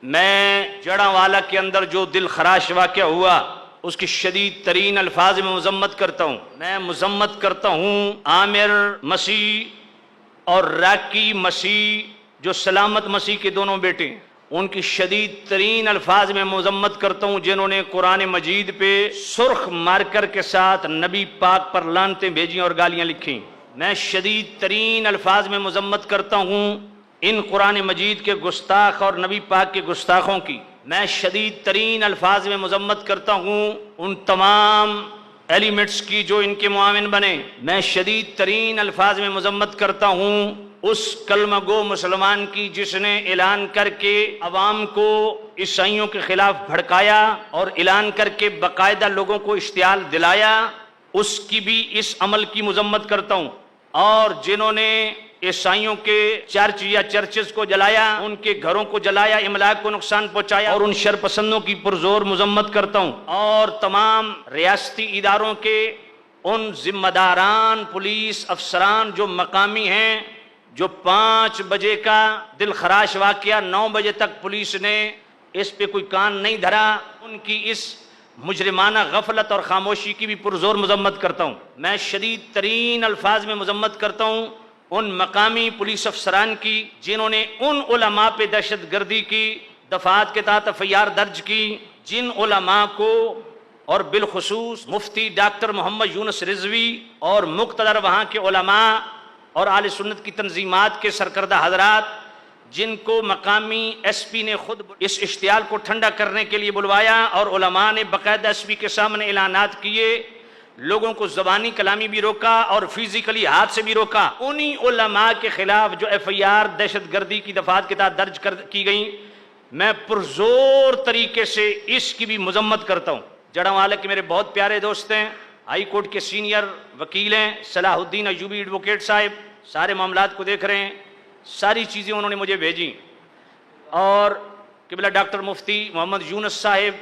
میں جڑاوالا کے اندر جو دل خراش واقعہ ہوا اس کی شدید ترین الفاظ میں مذمت کرتا ہوں۔ میں مذمت کرتا ہوں عامر مسیح اور راکی مسیح جو سلامت مسیح کے دونوں بیٹے ہیں، ان کی شدید ترین الفاظ میں مذمت کرتا ہوں جنہوں نے قرآن مجید پہ سرخ مارکر کے ساتھ نبی پاک پر لعنتیں بھیجیں اور گالیاں لکھیں۔ میں شدید ترین الفاظ میں مذمت کرتا ہوں ان قرآن مجید کے گستاخ اور نبی پاک کے گستاخوں کی۔ میں شدید ترین الفاظ میں مذمت کرتا ہوں ان تمام ایلیمنٹس کی جو ان کے معاون بنے۔ میں شدید ترین الفاظ میں مذمت کرتا ہوں اس کلمہ گو مسلمان کی جس نے اعلان کر کے عوام کو عیسائیوں کے خلاف بھڑکایا اور اعلان کر کے باقاعدہ لوگوں کو اشتعال دلایا، اس کی بھی اس عمل کی مذمت کرتا ہوں۔ اور جنہوں نے عیسائیوں کے چرچ یا چرچز کو جلایا، ان کے گھروں کو جلایا، املاک کو نقصان پہنچایا، اور ان شر پسندوں کی پرزور مذمت کرتا ہوں۔ اور تمام ریاستی اداروں کے ان ذمہ داران پولیس افسران جو مقامی ہیں، جو 5 بجے کا دل خراش واقعہ 9 بجے تک پولیس نے اس پہ کوئی کان نہیں دھرا، ان کی اس مجرمانہ غفلت اور خاموشی کی بھی پرزور مذمت کرتا ہوں۔ میں شدید ترین الفاظ میں مذمت کرتا ہوں ان مقامی پولیس افسران کی جنہوں نے ان علماء پہ دہشت گردی کی دفعات کے تحت FIR درج کی، جن علماء کو اور بالخصوص مفتی ڈاکٹر محمد یونس رضوی اور مقتدر وہاں کے علماء اور اہل سنت کی تنظیمات کے سرکردہ حضرات، جن کو مقامی SP نے خود اس اشتعال کو ٹھنڈا کرنے کے لیے بلوایا اور علماء نے باقاعدہ SP کے سامنے اعلانات کیے، لوگوں کو زبانی کلامی بھی روکا اور فزیکلی ہاتھ سے بھی روکا۔ انہی علماء کے خلاف جو FIR دہشت گردی کی دفعات کے تحت درج کی گئیں، میں پرزور طریقے سے اس کی بھی مذمت کرتا ہوں۔ جڑاوالا کے میرے بہت پیارے دوست ہیں، ہائی کورٹ کے سینئر وکیل ہیں، صلاح الدین ایوبی ایڈوکیٹ صاحب، سارے معاملات کو دیکھ رہے ہیں، ساری چیزیں انہوں نے مجھے بھیجی۔ اور قبلہ ڈاکٹر مفتی محمد یونس صاحب،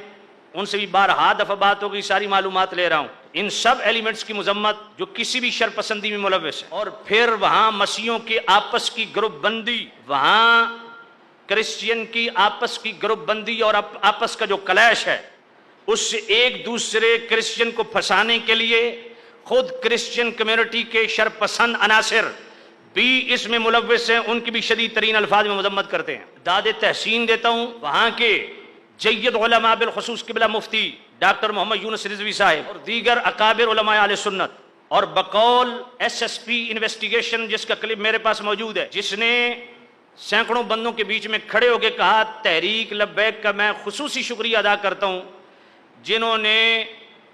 ان سے بھی بارہا دفعہ بات ہو گئی، ساری معلومات لے رہا ہوں۔ ان سب ایلیمنٹس کی مذمت جو کسی بھی شر پسندی میں ملوث ہے۔ اور پھر وہاں مسیحیوں کے آپس کی گروپ بندی، وہاں کرسچین کی آپس کی گروپ بندی اور آپس کا جو کلیش ہے، اس سے ایک دوسرے کرسچین کو پھنسانے کے لیے خود کرسچین کمیونٹی کے شر پسند عناصر بھی اس میں ملوث ہیں، ان کی بھی شدید ترین الفاظ میں مذمت کرتے ہیں۔ داد تحسین دیتا ہوں وہاں کے جید علماء بالخصوص قبلہ مفتی ڈاکٹر محمد یونس رضوی صاحب اور دیگر اکابر علماء اہل سنت، اور بقول SSP انویسٹیگیشن جس کا کلپ میرے پاس موجود ہے، جس نے سینکڑوں بندوں کے بیچ میں کھڑے ہو کے کہا تحریک لبیک کا میں خصوصی شکریہ ادا کرتا ہوں، جنہوں نے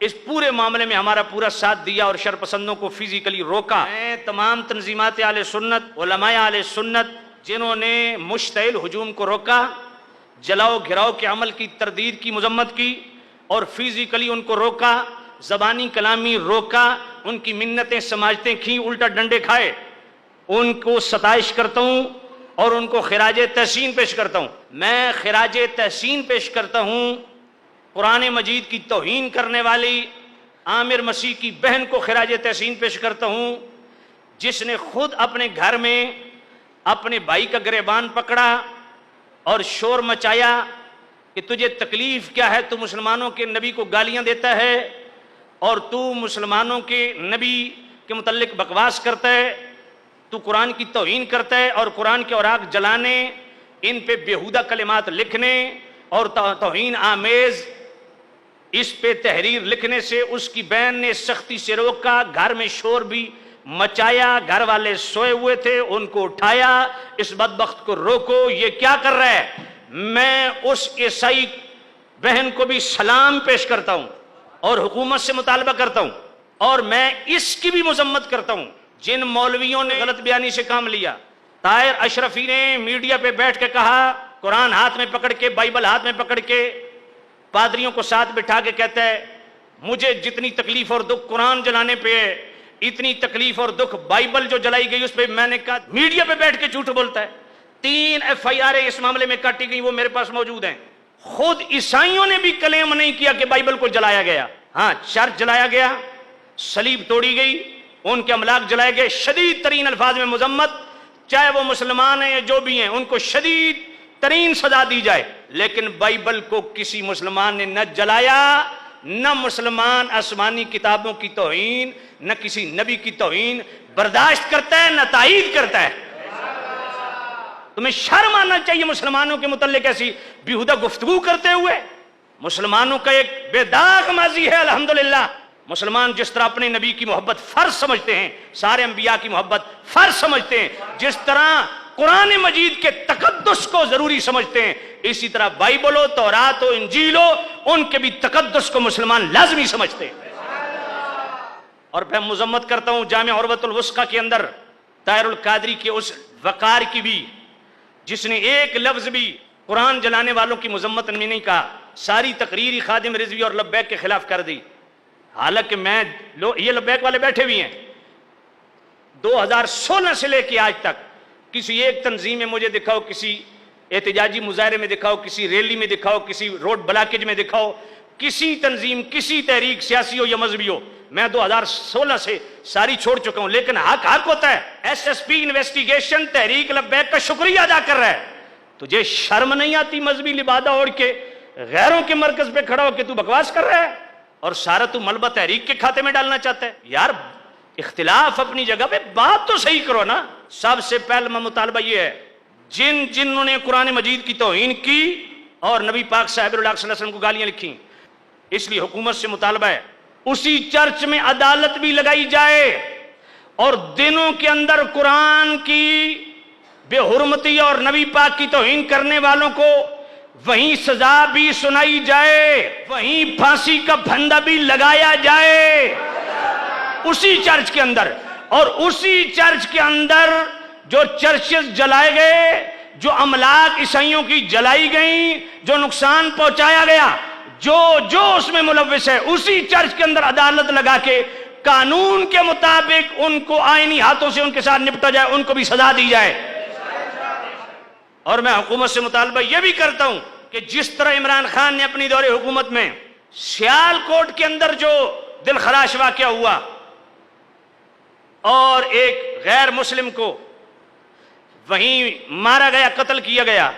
اس پورے معاملے میں ہمارا پورا ساتھ دیا اور شر پسندوں کو فزیکلی روکا۔ میں تمام تنظیمات اہل سنت، علماء اہل سنت جنہوں نے مشتعل ہجوم کو روکا، جلاؤ گھراؤ کے عمل کی تردید کی مذمت کی اور فزیکلی ان کو روکا، زبانی کلامی روکا، ان کی منتیں سماجتیں کھیں، الٹا ڈنڈے کھائے، ان کو ستائش کرتا ہوں اور ان کو خراج تحسین پیش کرتا ہوں۔ میں خراج تحسین پیش کرتا ہوں قرآن مجید کی توہین کرنے والی عامر مسیح کی بہن کو خراج تحسین پیش کرتا ہوں، جس نے خود اپنے گھر میں اپنے بھائی کا گریبان پکڑا اور شور مچایا کہ تجھے تکلیف کیا ہے، تو مسلمانوں کے نبی کو گالیاں دیتا ہے اور تو مسلمانوں کے نبی کے متعلق بکواس کرتا ہے، تو قرآن کی توہین کرتا ہے اور قرآن کے اوراق جلانے، ان پہ بیہودہ کلمات لکھنے اور توہین آمیز اس پہ تحریر لکھنے سے اس کی بہن نے سختی سے روکا، گھر میں شور بھی مچایا، گھر والے سوئے ہوئے تھے، ان کو اٹھایا، اس بدبخت کو روکو، یہ کیا کر رہا ہے؟ میں اس عیسائی بہن کو بھی سلام پیش کرتا ہوں اور حکومت سے مطالبہ کرتا ہوں، اور میں اس کی بھی مذمت کرتا ہوں جن مولویوں نے غلط بیانی سے کام لیا۔ طاہر اشرفی نے میڈیا پہ بیٹھ کے کہا، قرآن ہاتھ میں پکڑ کے، بائبل ہاتھ میں پکڑ کے، پادریوں کو ساتھ بٹھا کے کہتا ہے مجھے جتنی تکلیف اور دکھ قرآن جلانے پہ ہے، اتنی تکلیف اور دکھ بائبل جو جلائی گئی اس پہ میں نے کہا۔ میڈیا پہ بیٹھ کے جھوٹ بولتا ہے۔ 3 FIR اس معاملے میں کاٹی گئی، وہ میرے پاس موجود ہیں۔ خود عیسائیوں نے بھی کلیم نہیں کیا کہ بائبل کو جلایا گیا، ہاں چرچ جلایا گیا، صلیب توڑی گئی، ان کے املاک جلائے گئے۔ شدید ترین الفاظ میں مذمت، چاہے وہ مسلمان ہیں یا جو بھی ہیں، ان کو شدید ترین سزا دی جائے۔ لیکن بائبل کو کسی مسلمان نے نہ جلایا، نہ مسلمان آسمانی کتابوں کی توہین، نہ کسی نبی کی توہین برداشت کرتا ہے، نہ تائید کرتا ہے۔ تمہیں شرم آنا چاہیے مسلمانوں کے متعلق ایسی بیہودہ گفتگو کرتے ہوئے۔ مسلمانوں کا ایک بے داغ ماضی ہے الحمدللہ۔ مسلمان جس طرح اپنے نبی کی محبت فرض سمجھتے ہیں، سارے انبیاء کی محبت فرض سمجھتے ہیں، جس طرح قرآن مجید کے تقدس کو ضروری سمجھتے ہیں، اسی طرح بائبل ہو، تورات ہو، انجیل ہو، ان کے بھی تقدس کو مسلمان لازمی سمجھتے ہیں۔ اور میں مذمت کرتا ہوں جامع عروۃ الوثقی کے اندر طاہر القادری کے اس وقار کی بھی، جس نے ایک لفظ بھی قرآن جلانے والوں کی مذمت میں نہیں کہا، ساری تقریری خادم رضوی اور لبیک کے خلاف کر دی۔ حالانکہ یہ لبیک والے بیٹھے ہوئے ہیں، 2016 سے لے کے آج تک کسی ایک تنظیم میں مجھے دکھاؤ، کسی احتجاجی مظاہرے میں دکھاؤ، کسی ریلی میں دکھاؤ، کسی روڈ بلاکیج میں دکھاؤ، کسی تنظیم، کسی تحریک سیاسی ہو یا مذہبی ہو، میں 2016 سے ساری چھوڑ چکا ہوں، لیکن حق ہوتا ہے۔ S S P investigation Tehreek Labbaik کا شکریہ ادا کر رہا ہے، تجھے شرم نہیں آتی مذہبی لبادہ اوڑھ کے غیروں کے مرکز پہ کھڑا ہو کے تو بکواس کر رہا ہے اور سارا تو ملبہ تحریک کے کھاتے میں ڈالنا چاہتا ہے؟ یار اختلاف اپنی جگہ پہ، بات تو صحیح کرو نا۔ سب سے پہلا مطالبہ یہ ہے، جنہوں نے قرآن مجید کی توہین کی اور نبی پاک صاحب اللہ صلی اللہ علیہ وسلم کو گالیاں لکھی، اس لیے حکومت سے مطالبہ ہے اسی چرچ میں عدالت بھی لگائی جائے اور دنوں کے اندر قرآن کی بے حرمتی اور نبی پاک کی توہین کرنے والوں کو وہیں سزا بھی سنائی جائے، وہیں پھانسی کا پھندا بھی لگایا جائے اسی چرچ کے اندر۔ اور اسی چرچ کے اندر جو چرچز جلائے گئے، جو املاک عیسائیوں کی جلائی گئیں، جو نقصان پہنچایا گیا، جو اس میں ملوث ہے، اسی چرچ کے اندر عدالت لگا کے قانون کے مطابق ان کو آئینی ہاتھوں سے ان کے ساتھ نپٹا جائے، ان کو بھی سزا دی جائے۔ اور میں حکومت سے مطالبہ یہ بھی کرتا ہوں کہ جس طرح عمران خان نے اپنی دور حکومت میں سیال کوٹ کے اندر جو دل خراش واقعہ ہوا اور ایک غیر مسلم کو وہیں مارا گیا، قتل کیا گیا،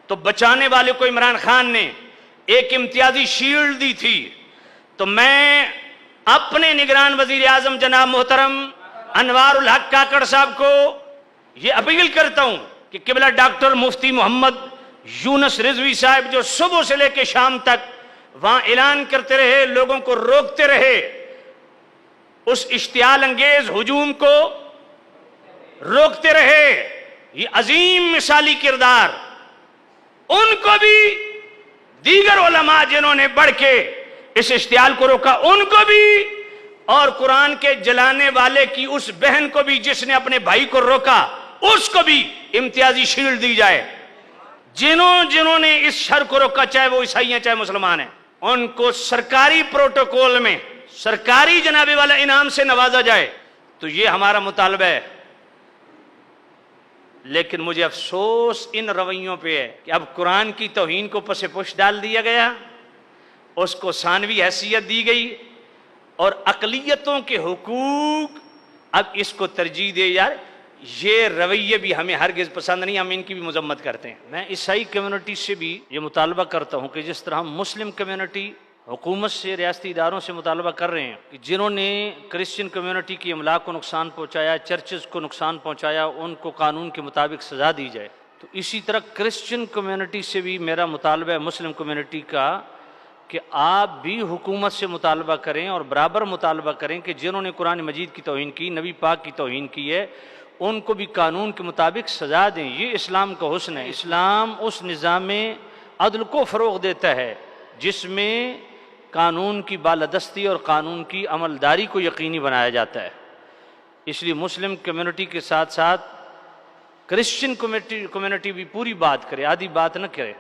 تو بچانے والے کو عمران خان نے ایک امتیازی شیلڈ دی تھی، تو میں اپنے نگران وزیر اعظم جناب محترم انوار الحق کاکڑ صاحب کو یہ اپیل کرتا ہوں کہ قبلہ ڈاکٹر مفتی محمد یونس رضوی صاحب جو صبح سے لے کے شام تک وہاں اعلان کرتے رہے، لوگوں کو روکتے رہے، اس اشتعال انگیز ہجوم کو روکتے رہے، یہ عظیم مثالی کردار، ان کو بھی دیگر علماء جنہوں نے بڑھ کے اس اشتعال کو روکا ان کو بھی، اور قرآن کے جلانے والے کی اس بہن کو بھی جس نے اپنے بھائی کو روکا اس کو بھی امتیازی شیلڈ دی جائے۔ جنہوں نے اس شر کو روکا، چاہے وہ عیسائی ہیں چاہے مسلمان ہیں، ان کو سرکاری پروٹوکول میں سرکاری جنابے والا انعام سے نوازا جائے۔ تو یہ ہمارا مطالبہ ہے، لیکن مجھے افسوس ان رویوں پہ ہے کہ اب قرآن کی توہین کو پس پش ڈال دیا گیا، اس کو ثانوی حیثیت دی گئی، اور اقلیتوں کے حقوق اب اس کو ترجیح دے۔ یار یہ رویے بھی ہمیں ہرگز پسند نہیں، ہم ان کی بھی مذمت کرتے ہیں۔ میں عیسائی کمیونٹی سے بھی یہ مطالبہ کرتا ہوں کہ جس طرح ہم مسلم کمیونٹی حکومت سے، ریاستی اداروں سے مطالبہ کر رہے ہیں کہ جنہوں نے کرسچن کمیونٹی کی املاک کو نقصان پہنچایا، چرچز کو نقصان پہنچایا، ان کو قانون کے مطابق سزا دی جائے، تو اسی طرح کرسچن کمیونٹی سے بھی میرا مطالبہ ہے، مسلم کمیونٹی کا، کہ آپ بھی حکومت سے مطالبہ کریں اور برابر مطالبہ کریں کہ جنہوں نے قرآن مجید کی توہین کی، نبی پاک کی توہین کی ہے، ان کو بھی قانون کے مطابق سزا دیں۔ یہ اسلام کا حسن ہے۔ اسلام اس نظام عدل کو فروغ دیتا ہے جس میں قانون کی بالادستی اور قانون کی عملداری کو یقینی بنایا جاتا ہے۔ اس لیے مسلم کمیونٹی کے ساتھ ساتھ کرسچن کمیونٹی بھی پوری بات کرے، آدھی بات نہ کرے۔